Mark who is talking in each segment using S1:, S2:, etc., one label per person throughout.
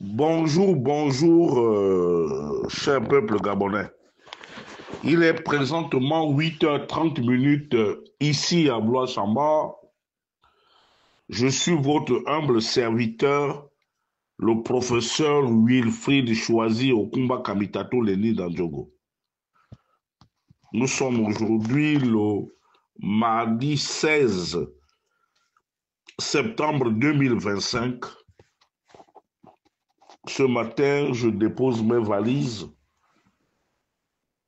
S1: Bonjour, bonjour, cher peuple gabonais. Il est présentement 8h30 ici à Blois-Samba. Je suis votre humble serviteur, le professeur Wilfried Choisi Okumba Kamitato Leni Dandjogo. Nous sommes aujourd'hui le mardi 16 septembre 2025. Ce matin, je dépose mes valises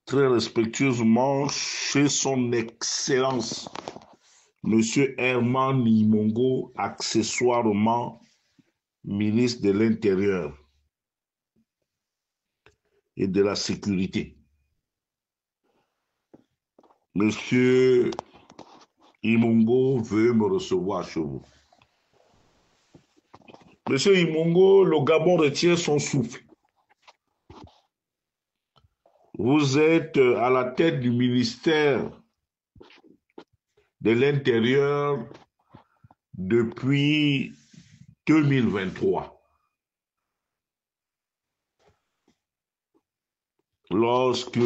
S1: très respectueusement chez son Excellence, Monsieur Herman Imongo, accessoirement ministre de l'Intérieur et de la Sécurité. Monsieur Imongo veut me recevoir chez vous. Monsieur Imongo, le Gabon retient son souffle. Vous êtes à la tête du ministère de l'Intérieur depuis 2023. Lorsque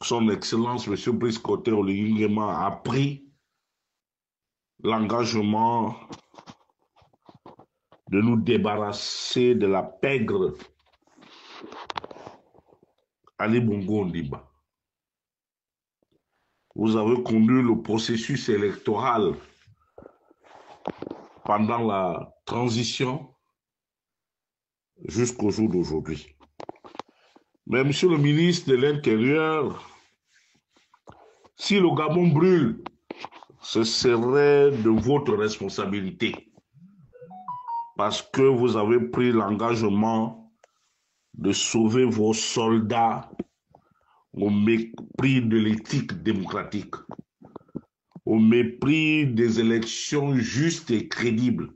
S1: son Excellence, M. Brice Cotter Oligui-Nguema, a pris l'engagement de nous débarrasser de la pègre Ali Bongo Ondimba. Vous avez conduit le processus électoral pendant la transition jusqu'au jour d'aujourd'hui. Mais monsieur le ministre de l'Intérieur, si le Gabon brûle, ce serait de votre responsabilité parce que vous avez pris l'engagement de sauver vos soldats au mépris de l'éthique démocratique, au mépris des élections justes et crédibles,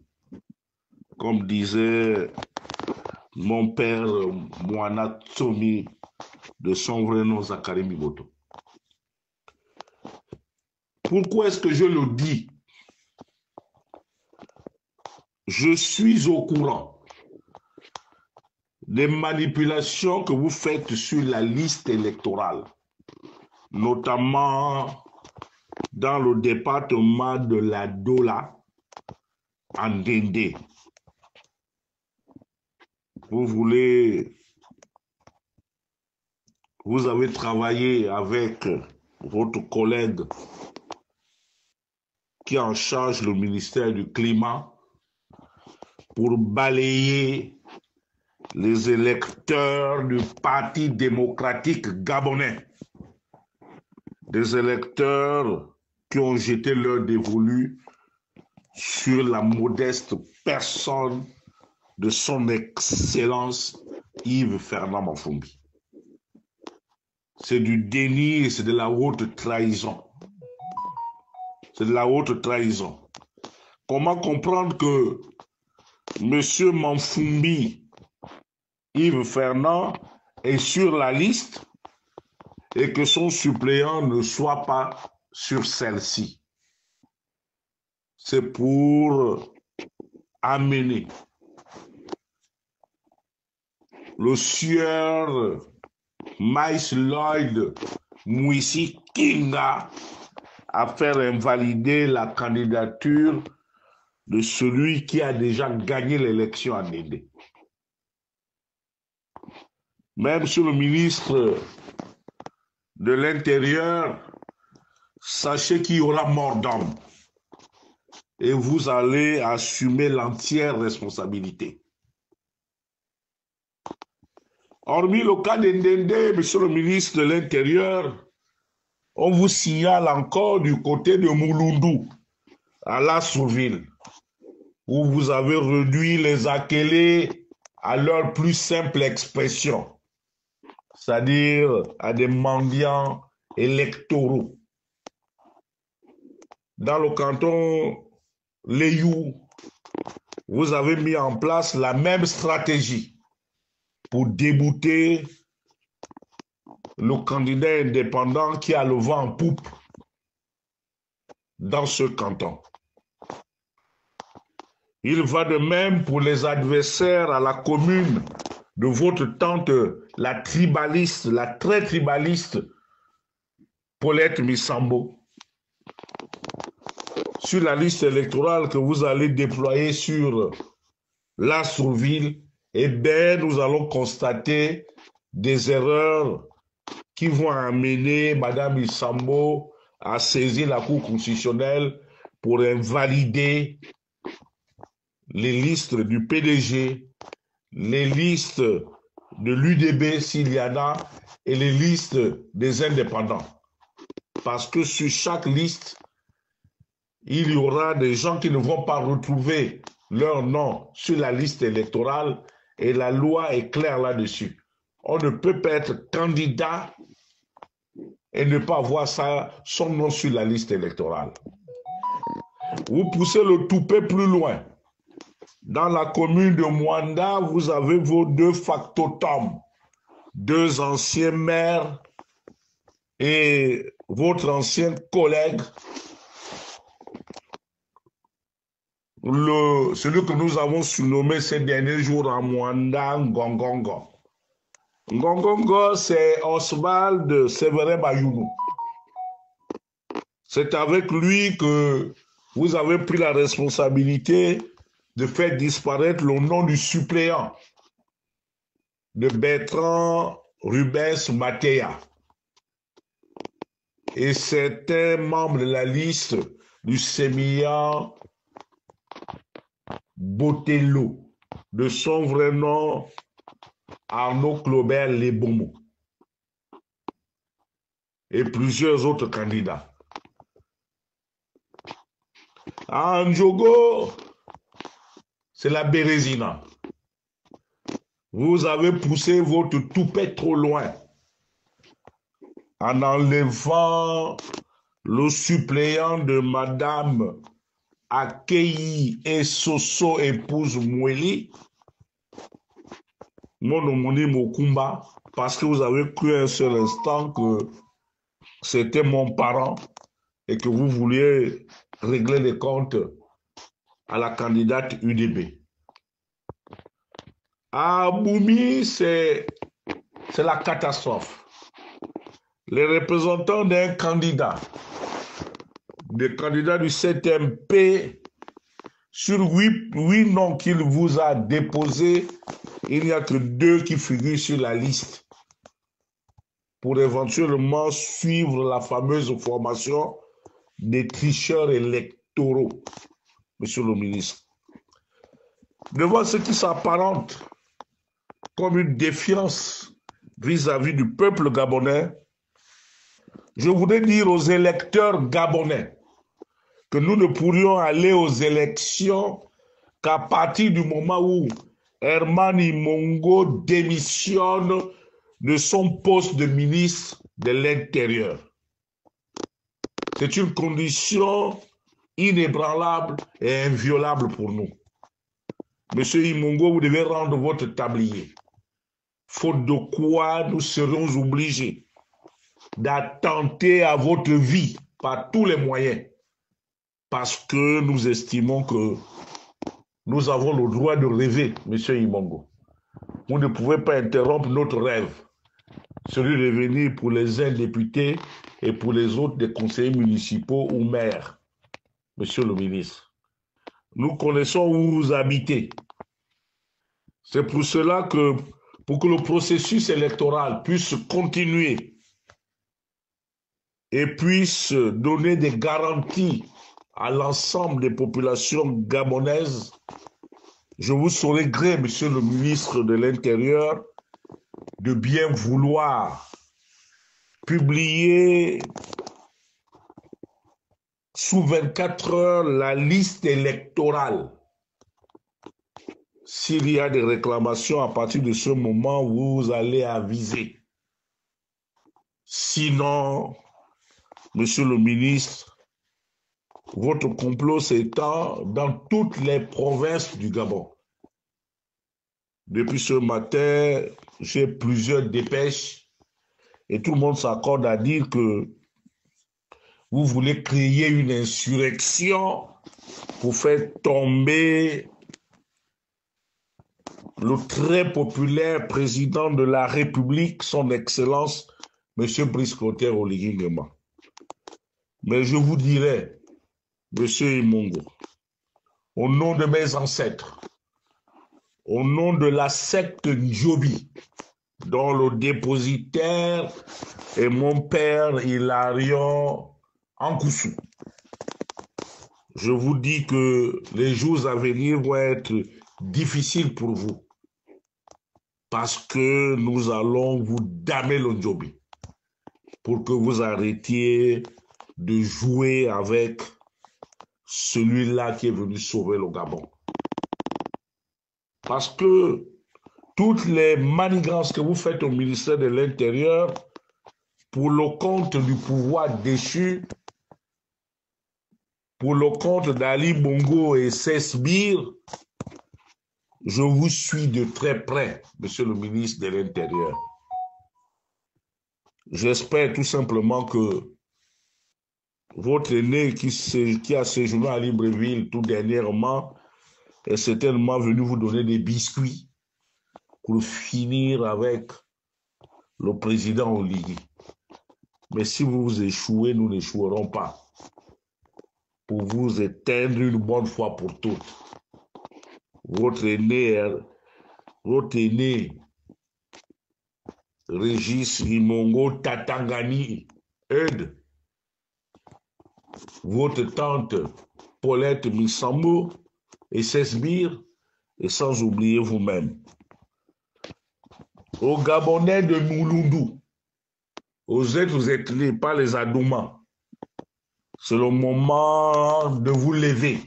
S1: comme disait mon père Moana Tsomi, de son vrai nom Zakari Miboto. Pourquoi est-ce que je le dis? Je suis au courant des manipulations que vous faites sur la liste électorale, notamment dans le département de la Dola, en Dendé. Vous avez travaillé avec votre collègue qui est en charge le ministère du Climat pour balayer les électeurs du Parti démocratique gabonais. Des électeurs qui ont jeté leur dévolu sur la modeste personne de son Excellence Yves Fernand Mafumbi. C'est du déni et c'est de la haute trahison. C'est de la haute trahison. Comment comprendre que M. Mafumbi, Yves Fernand, est sur la liste et que son suppléant ne soit pas sur celle-ci? C'est pour amener le sieur Maïs Lloyd Mouissi Kinga à faire invalider la candidature de celui qui a déjà gagné l'élection à Ndendé. Mais monsieur le ministre de l'Intérieur, sachez qu'il y aura mort d'homme et vous allez assumer l'entière responsabilité. Hormis le cas d'Ndendé, monsieur le ministre de l'Intérieur, on vous signale encore du côté de Mouloundou, à La Souville, où vous avez réduit les Akélés à leur plus simple expression, c'est-à-dire à des mendiants électoraux. Dans le canton Léyou, vous avez mis en place la même stratégie pour débouter le candidat indépendant qui a le vent en poupe dans ce canton. Il va de même pour les adversaires à la commune de votre tante, la tribaliste, la très tribaliste, Paulette Missambo. Sur la liste électorale que vous allez déployer sur la Sourville, eh bien, nous allons constater des erreurs qui vont amener Mme Missambo à saisir la Cour constitutionnelle pour invalider les listes du PDG, les listes de l'UDB s'il y en a, et les listes des indépendants. Parce que sur chaque liste, il y aura des gens qui ne vont pas retrouver leur nom sur la liste électorale et la loi est claire là-dessus. On ne peut pas être candidat et ne pas avoir son nom sur la liste électorale. Vous poussez le toupet plus loin. Dans la commune de Mwanda, vous avez vos deux factotums, deux anciens maires et votre ancien collègue, celui que nous avons surnommé ces derniers jours à Mwanda, Ngongongo. Ngongongo, c'est Oswald Séverin Bayounou. C'est avec lui que vous avez pris la responsabilité de faire disparaître le nom du suppléant de Bertrand Rubens Matéa. Et c'était membre de la liste du sémillant Botello, de son vrai nom Arnaud Claubert Lebomo, et plusieurs autres candidats. À Ndjogo, c'est la Bérésina. Vous avez poussé votre toupet trop loin en enlevant le suppléant de Madame Akei et Soso, épouse Moueli, Monomoni Mokumba, parce que vous avez cru un seul instant que c'était mon parent et que vous vouliez régler les comptes à la candidate UDB. À Boumi, c'est la catastrophe. Les représentants d'un candidat, des candidats du 7MP, sur 8 noms qu'il vous a déposés, il n'y a que 2 qui figurent sur la liste pour éventuellement suivre la fameuse formation des tricheurs électoraux, monsieur le ministre. Devant ce qui s'apparente comme une défiance vis-à-vis du peuple gabonais, je voudrais dire aux électeurs gabonais que nous ne pourrions aller aux élections qu'à partir du moment où Herman Imongo démissionne de son poste de ministre de l'Intérieur. C'est une condition inébranlable et inviolable pour nous. Monsieur Imongo, vous devez rendre votre tablier. Faute de quoi nous serons obligés d'attenter à votre vie par tous les moyens. Parce que nous estimons que nous avons le droit de rêver, monsieur Imongo. Vous ne pouvez pas interrompre notre rêve, celui de venir pour les uns députés et pour les autres des conseillers municipaux ou maires, monsieur le ministre. Nous connaissons où vous habitez. C'est pour cela que, pour que le processus électoral puisse continuer et puisse donner des garanties à l'ensemble des populations gabonaises, je vous saurais gré, monsieur le ministre de l'Intérieur, de bien vouloir publier sous 24 heures la liste électorale. S'il y a des réclamations, à partir de ce moment, vous allez aviser. Sinon, monsieur le ministre, votre complot s'étend dans toutes les provinces du Gabon. Depuis ce matin, j'ai plusieurs dépêches et tout le monde s'accorde à dire que vous voulez créer une insurrection pour faire tomber le très populaire président de la République, son Excellence, M. Brice Clotaire Oligui Nguema. Mais je vous dirais, M. Imongo, au nom de mes ancêtres, au nom de la secte Ndjobi, dont le dépositaire est mon père Hilarion Ankoussou, je vous dis que les jours à venir vont être difficiles pour vous parce que nous allons vous damer le Ndjobi pour que vous arrêtiez de jouer avec celui-là qui est venu sauver le Gabon. Parce que toutes les manigances que vous faites au ministère de l'Intérieur pour le compte du pouvoir déchu, pour le compte d'Ali Bongo et Sesbir, je vous suis de très près, Monsieur le ministre de l'Intérieur. J'espère tout simplement que votre aîné qui a séjourné à Libreville tout dernièrement est certainement venu vous donner des biscuits pour finir avec le président Oligui. Mais si vous échouez, nous n'échouerons pas pour vous éteindre une bonne fois pour toutes. Votre aîné, Régis Imongo Tatangani Eudes, votre tante Paulette Missambo et Sesbir, et sans oublier vous-même. Aux Gabonais de Moulundu, aux êtres ethnies, pas les Adouma, c'est le moment de vous lever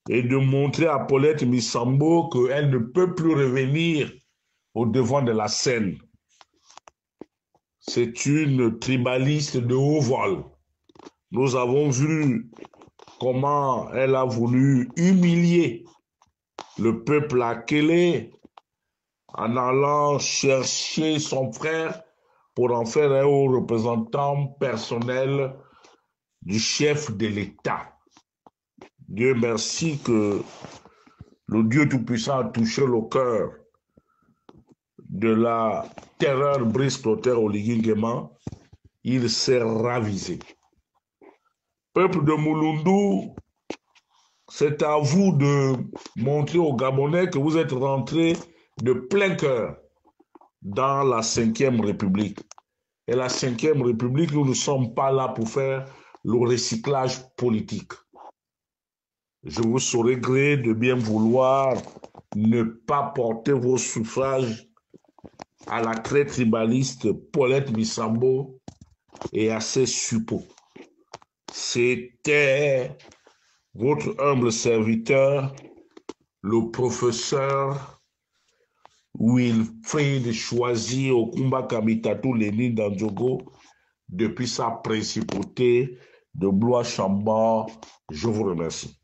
S1: et de montrer à Paulette Missambo qu'elle ne peut plus revenir au devant de la scène. C'est une tribaliste de haut vol. Nous avons vu comment elle a voulu humilier le peuple Akélé en allant chercher son frère pour en faire un haut représentant personnel du chef de l'État. Dieu merci que le Dieu Tout-Puissant a touché le cœur de la terreur Brice Clotaire Oligui Nguema. Il s'est ravisé. Peuple de Moulundu, c'est à vous de montrer aux Gabonais que vous êtes rentrés de plein cœur dans la 5e République. Et la 5e République, nous ne sommes pas là pour faire le recyclage politique. Je vous saurai gré de bien vouloir ne pas porter vos suffrages à la très tribaliste Paulette Missambo et à ses suppôts. C'était votre humble serviteur, le professeur Wilfrid Choisi Okumba Kamitatou Lénine Dandjogo, depuis sa principauté de Blois-Chambord. Je vous remercie.